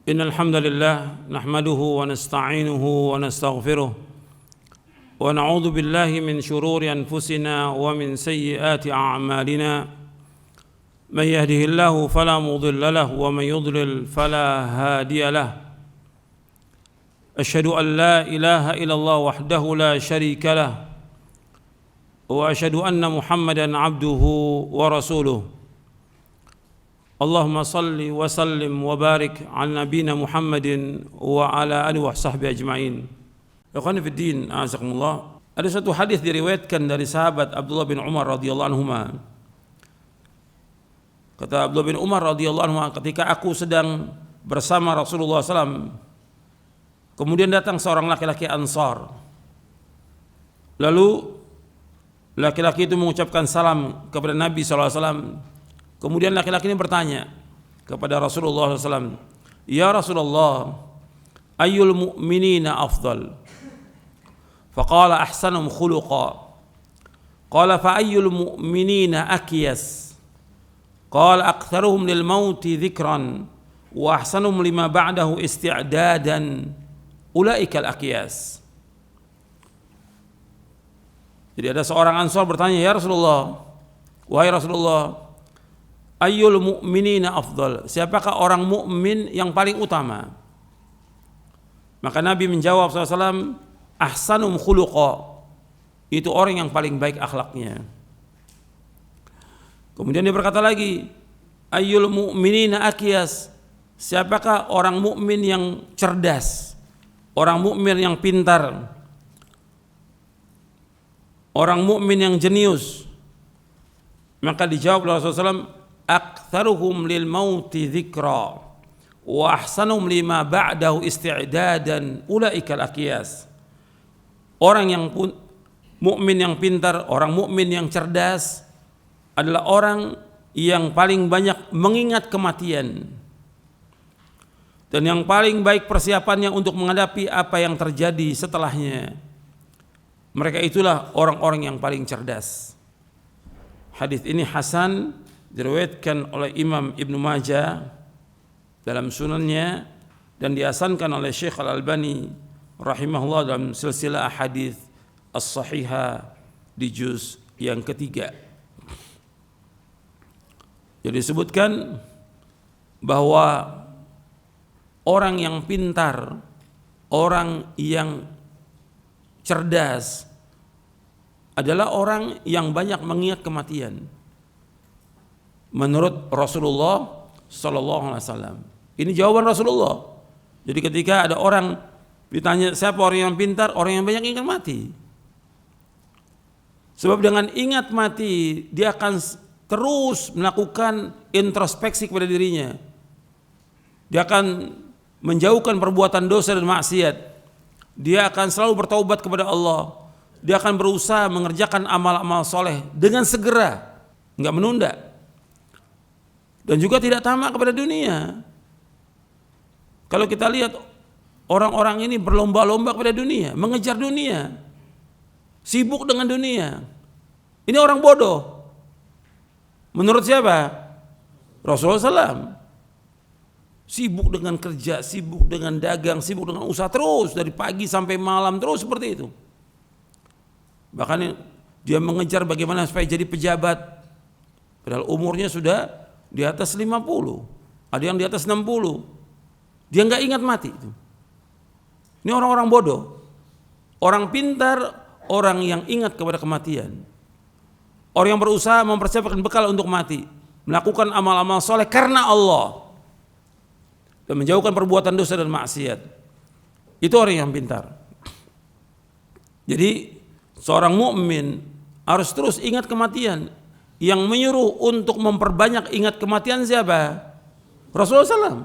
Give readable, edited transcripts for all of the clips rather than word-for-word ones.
إن الحمد لله نحمده ونستعينه ونستغفره ونعوذ بالله من شرور أنفسنا ومن سيئات أعمالنا من يهده الله فلا مضل له ومن يضلل فلا هادي له أشهد أن لا إله إلا الله وحده لا شريك له وأشهد أن محمدا عبده ورسوله اللهم صل وسلم وبارك على نبينا محمد وعلى آله وصحبه أجمعين. Ikhwani fi din, a'azakumullah. Ada satu hadis diriwayatkan dari sahabat Abdullah bin Umar radhiyallahu anhuma. Kata Abdullah bin Umar radhiyallahu anhu, ketika aku sedang bersama Rasulullah SAW, kemudian datang seorang laki-laki Ansar. Lalu laki-laki itu mengucapkan salam kepada Nabi SAW. Kemudian laki-laki ini bertanya kepada Rasulullah SAW, "Ya Rasulullah, ayyul mu'minina afdal?" Faqala ahsanum khuluqa. Qala fa ayyul mu'minina akyas? Qala aktharuhum lil mauti dzikran wa ahsanum lima ba'dahu isti'dadan. Ulaikal akyas. Jadi ada seorang Ansar bertanya, "Ya Rasulullah, wahai Rasulullah, ayyul mu'minina afdal? Siapakah orang mukmin yang paling utama?" Maka Nabi menjawab SAW, ahsanum khuluqa, itu orang yang paling baik akhlaknya. Kemudian dia berkata lagi, ayyul mu'minina akyas? Siapakah orang mukmin yang cerdas, orang mukmin yang pintar, orang mukmin yang jenius? Maka dijawab oleh Rasulullah SAW, aktsaruhum lil mauti dzikra wa ahsanuhum lima ba'dahu isti'dadan. Ulaikal akyas. Orang yang mukmin yang pintar, orang mukmin yang cerdas adalah orang yang paling banyak mengingat kematian dan yang paling baik persiapannya untuk menghadapi apa yang terjadi setelahnya. Mereka itulah orang-orang yang paling cerdas. Hadis ini hasan, diriwayatkan oleh Imam Ibnu Majah dalam sunannya dan dihasankan oleh Syekh Al-Albani rahimahullah dalam silsilah ahadits as-sahihah di juz yang ketiga. Jadi disebutkan bahwa orang yang pintar, orang yang cerdas adalah orang yang banyak mengingat kematian. Menurut Rasulullah sallallahu alaihi wasallam. Ini jawaban Rasulullah. Jadi ketika ada orang ditanya siapa orang yang pintar, orang yang banyak ingat mati. Sebab dengan ingat mati dia akan terus melakukan introspeksi kepada dirinya. Dia akan menjauhkan perbuatan dosa dan maksiat. Dia akan selalu bertaubat kepada Allah. Dia akan berusaha mengerjakan amal-amal soleh dengan segera, enggak menunda. Dan juga tidak tamak kepada dunia. Kalau kita lihat orang-orang ini berlomba-lomba kepada dunia, mengejar dunia, sibuk dengan dunia. Ini orang bodoh. Menurut siapa? Rasulullah SAW. Sibuk dengan kerja, sibuk dengan dagang, sibuk dengan usaha terus dari pagi sampai malam terus seperti itu. Bahkan dia mengejar bagaimana supaya jadi pejabat. Padahal umurnya sudah di atas 50, ada yang di atas 60. Dia enggak ingat mati itu. Ini orang-orang bodoh. Orang pintar, orang yang ingat kepada kematian. Orang yang berusaha mempersiapkan bekal untuk mati, melakukan amal-amal soleh karena Allah dan menjauhkan perbuatan dosa dan maksiat. Itu orang yang pintar. Jadi seorang mukmin harus terus ingat kematian. Yang menyuruh untuk memperbanyak ingat kematian siapa? Rasulullah SAW.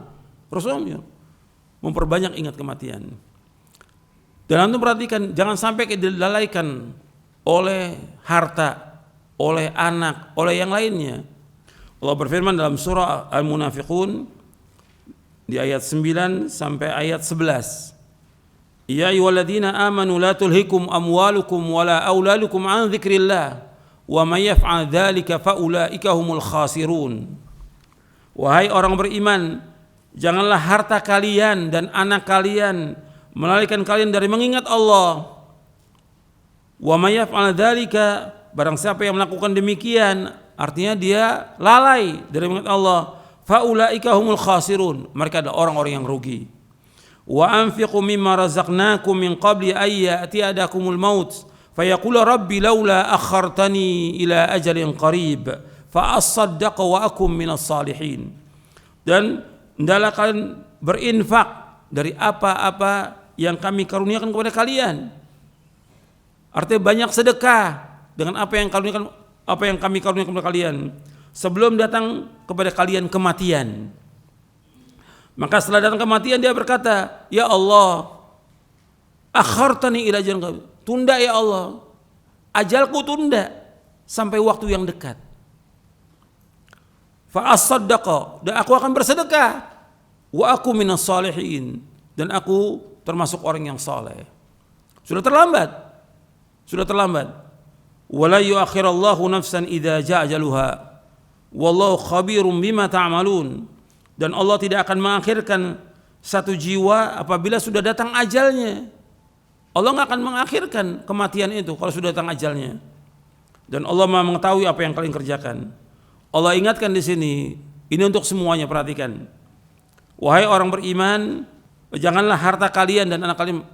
Rasulullah memperbanyak ingat kematian. Dan antum perhatikan, jangan sampai dilalaikan oleh harta, oleh anak, oleh yang lainnya. Allah berfirman dalam surah Al-Munafiqun di ayat 9 sampai ayat 11. Ya ayyuhalladzina amanu la tulhikum amwalukum wala auladukum an dzikrillah wa may yaf'al dzalika fa ulaika humul khasirun. Wahai orang beriman, Janganlah harta kalian dan anak kalian melalaikan kalian dari mengingat Allah. Wa may yaf'al dzalika, barang siapa yang melakukan demikian, artinya dia lalai dari mengingat Allah, faulaika humul khasirun, mereka adalah orang-orang yang rugi. Wa anfiqu mimma razaqnakum min qabli ay ya'tiyadakumul maut fayaqulu rabbi laula akhartani ila ajalin qarib fa asaddaqa wa akum minas salihin. Dan hendaklah kalian berinfak dari apa-apa yang kami karuniakan kepada kalian. Artinya banyak sedekah dengan apa yang kami karuniakan kepada kalian sebelum datang kepada kalian kematian. Maka setelah datang kematian dia berkata, ya Allah, akhartani ila ajalin qarib, tunda ya Allah, ajalku tunda sampai waktu yang dekat. Fa asaddaqa, dan aku akan bersedekah, wa aku minas salihin, dan aku termasuk orang yang saleh. Sudah terlambat. Wala yuakhirallahu nafsan idza jaa ajaluha wallahu khabirum bima ta'malun. Dan Allah tidak akan mengakhirkan satu jiwa apabila sudah datang ajalnya. Allah nggak akan mengakhirkan kematian itu kalau sudah datang ajalnya. Dan Allah Maha mengetahui apa yang kalian kerjakan. Allah ingatkan di sini, ini untuk semuanya, perhatikan. Wahai orang beriman, janganlah harta kalian dan anak kalian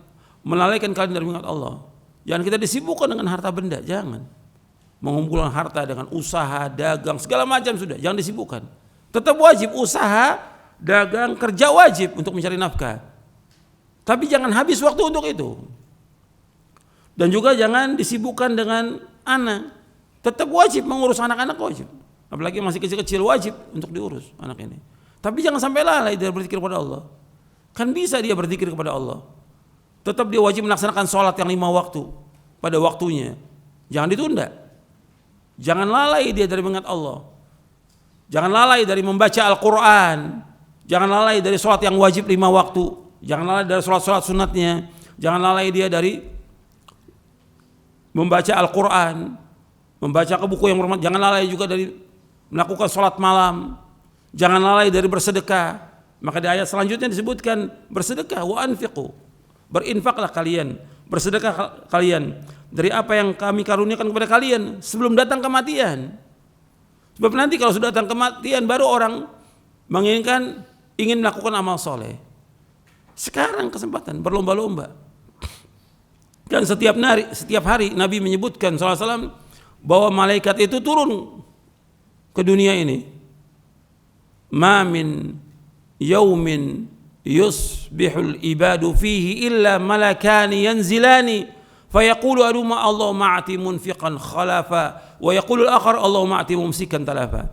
melalaikan kalian dari mengingat Allah. Jangan kita disibukkan dengan harta benda, jangan. Mengumpulkan harta dengan usaha, dagang, segala macam sudah, jangan disibukkan. Tetap wajib usaha, dagang, kerja wajib untuk mencari nafkah. Tapi jangan habis waktu untuk itu. Dan juga jangan disibukkan dengan anak. Tetap wajib mengurus anak-anak, wajib. Apalagi masih kecil-kecil, wajib untuk diurus anak ini. Tapi jangan sampai lalai dia berzikir kepada Allah. Kan bisa dia berzikir kepada Allah. Tetap dia wajib melaksanakan sholat yang 5 waktu pada waktunya. Jangan ditunda. Jangan lalai dia dari mengingat Allah. Jangan lalai dari membaca Al-Quran. Jangan lalai dari sholat yang wajib 5 waktu. Jangan lalai dari sholat-sholat sunatnya. Jangan lalai dia dari membaca Al-Quran, membaca ke buku yang bermanfaat. Jangan lalai juga dari melakukan sholat malam. Jangan lalai dari bersedekah. Maka di ayat selanjutnya disebutkan bersedekah, wa anfiqu, berinfaklah kalian, bersedekah kalian dari apa yang kami karuniakan kepada kalian sebelum datang kematian. Sebab nanti kalau sudah datang kematian baru orang ingin melakukan amal soleh. Sekarang kesempatan, berlomba-lomba. Dan setiap hari Nabi menyebutkan SAW bahwa malaikat itu turun ke dunia ini. Ma min yaumin yusbihul ibadu fihi illa malakani yanzilani fayaqulu aduma Allah ma'ati munfiqan khalafa wa yaqulu al-akhar Allah ma'ati mumsikan talafa.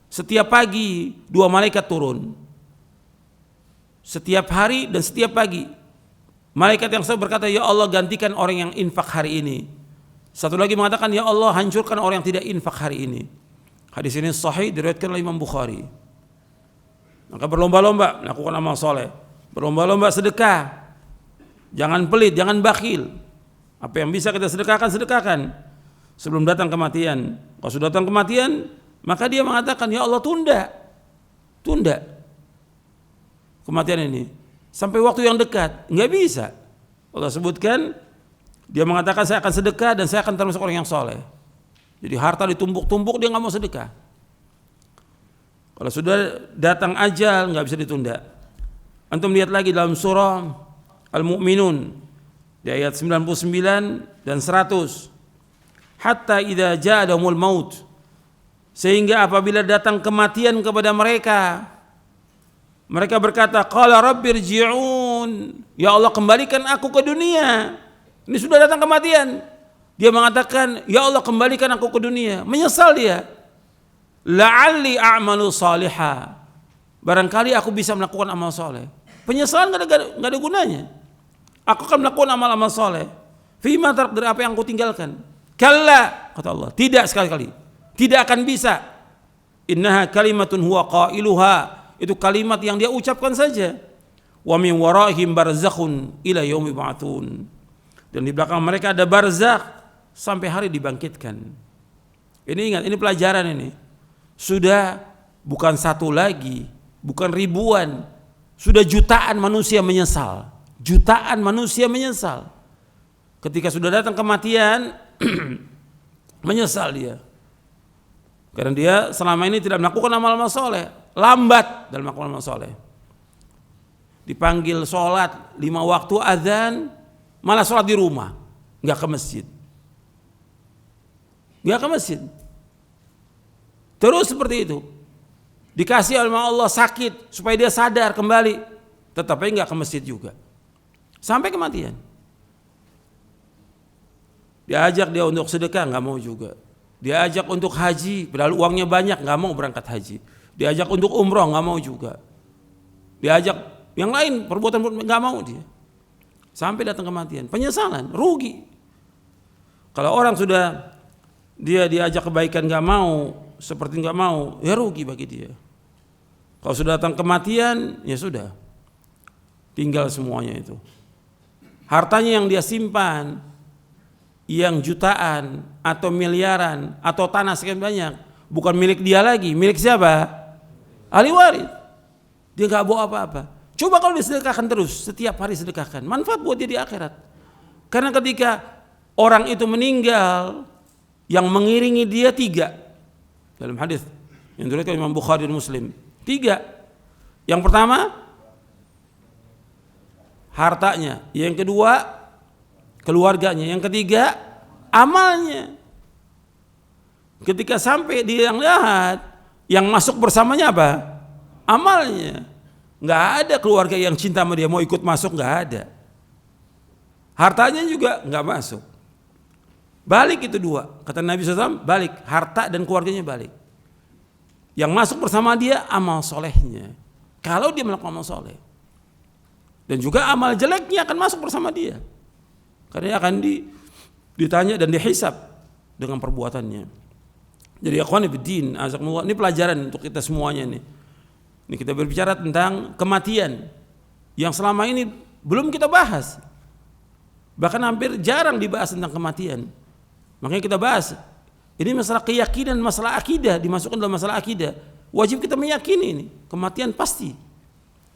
Setiap pagi 2 malaikat turun. Setiap hari dan setiap pagi. Malaikat yang satu berkata, ya Allah gantikan orang yang infak hari ini. Satu lagi mengatakan, ya Allah hancurkan orang yang tidak infak hari ini. Hadis ini sahih diriwayatkan oleh Imam Bukhari. Maka berlomba-lomba melakukan amal soleh, berlomba-lomba sedekah. Jangan pelit, jangan bakhil. Apa yang bisa kita sedekahkan sebelum datang kematian. Kalau sudah datang kematian, maka dia mengatakan, ya Allah tunda kematian ini sampai waktu yang dekat. Nggak bisa. Allah sebutkan, dia mengatakan saya akan sedekah dan saya akan termasuk orang yang soleh. Jadi harta ditumpuk-tumpuk, dia nggak mau sedekah. Kalau sudah datang ajal nggak bisa ditunda. Antum lihat lagi dalam surah Al-Mu'minun di ayat 99 dan 100. Hatta idza ja'ahumul maut, sehingga apabila datang kematian kepada mereka, mereka berkata, qala rabbirji'un, ya Allah kembalikan aku ke dunia. Ini sudah datang kematian. Dia mengatakan, ya Allah kembalikan aku ke dunia. Menyesal dia. La'alli a'malu salihah, barangkali aku bisa melakukan amal soleh. Penyesalan nggak ada gunanya. Aku akan melakukan amal-amal soleh. Fima tarak, dari apa yang aku tinggalkan. Kalla, kata Allah, tidak sekali-kali, tidak akan bisa. Innaha kalimatun huwa qailuha, itu kalimat yang dia ucapkan saja. Wa min waraihim barzakhun ila yaumi ba'tsun, dan di belakang mereka ada barzakh sampai hari dibangkitkan. Ini ingat, ini pelajaran ini. Sudah bukan satu lagi, bukan ribuan, Sudah jutaan manusia menyesal. Jutaan manusia menyesal. Ketika sudah datang kematian, menyesal dia. Karena dia selama ini tidak melakukan amal-amal soleh. Lambat dalam melakukan amal soleh. Dipanggil sholat 5 waktu azan, malah sholat di rumah. Nggak ke masjid. Nggak ke masjid. Terus seperti itu. Dikasih oleh Allah sakit supaya dia sadar kembali, tetapi nggak ke masjid juga sampai kematian. Diajak dia untuk sedekah nggak mau juga. Diajak untuk haji, padahal uangnya banyak nggak mau berangkat haji. Diajak untuk umroh nggak mau juga. Diajak yang lain perbuatan nggak mau dia. Sampai datang kematian, penyesalan, rugi. Kalau orang sudah dia diajak kebaikan nggak mau, seperti nggak mau, ya rugi bagi dia. Kalau sudah datang kematian, ya sudah, tinggal semuanya itu. Hartanya yang dia simpan, yang jutaan atau miliaran atau tanah sekian banyak, bukan milik dia lagi, milik siapa? Ahli waris. Dia nggak bawa apa-apa. Coba kalau disedekahkan terus, setiap hari sedekahkan, manfaat buat dia di akhirat. Karena ketika orang itu meninggal, yang mengiringi dia 3 dalam hadis yang diriwayatkan Imam Bukhari dan Muslim. 3. Yang pertama hartanya, yang kedua keluarganya, yang ketiga amalnya. Ketika sampai di yang lahat, yang masuk bersamanya apa? Amalnya. Nggak ada keluarga yang cinta sama dia mau ikut masuk, nggak ada. Hartanya juga nggak masuk. Balik itu 2. Kata Nabi SAW, balik, harta dan keluarganya balik. Yang masuk bersama dia amal solehnya. Kalau dia melakukan amal soleh. Dan juga amal jeleknya akan masuk bersama dia. Karena dia akan ditanya dan dihisab dengan perbuatannya. Jadi akhwani fiddin, azakumullah, ini pelajaran untuk kita semuanya nih. Ini kita berbicara tentang kematian yang selama ini belum kita bahas. Bahkan hampir jarang dibahas tentang kematian. Makanya kita bahas. Ini masalah keyakinan, masalah akidah, dimasukkan dalam masalah akidah. Wajib kita meyakini ini, kematian pasti.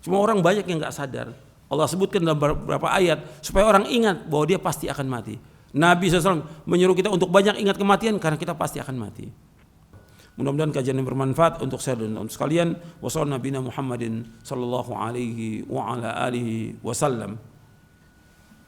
Cuma orang banyak yang nggak sadar. Allah sebutkan dalam beberapa ayat supaya orang ingat bahwa dia pasti akan mati. Nabi SAW menyuruh kita untuk banyak ingat kematian karena kita pasti akan mati. Mudah-mudahan kajian yang bermanfaat untuk saya dan untuk sekalian. Wassallallahu nabiyana Muhammadin sallallahu alaihi wa ala alihi wasallam.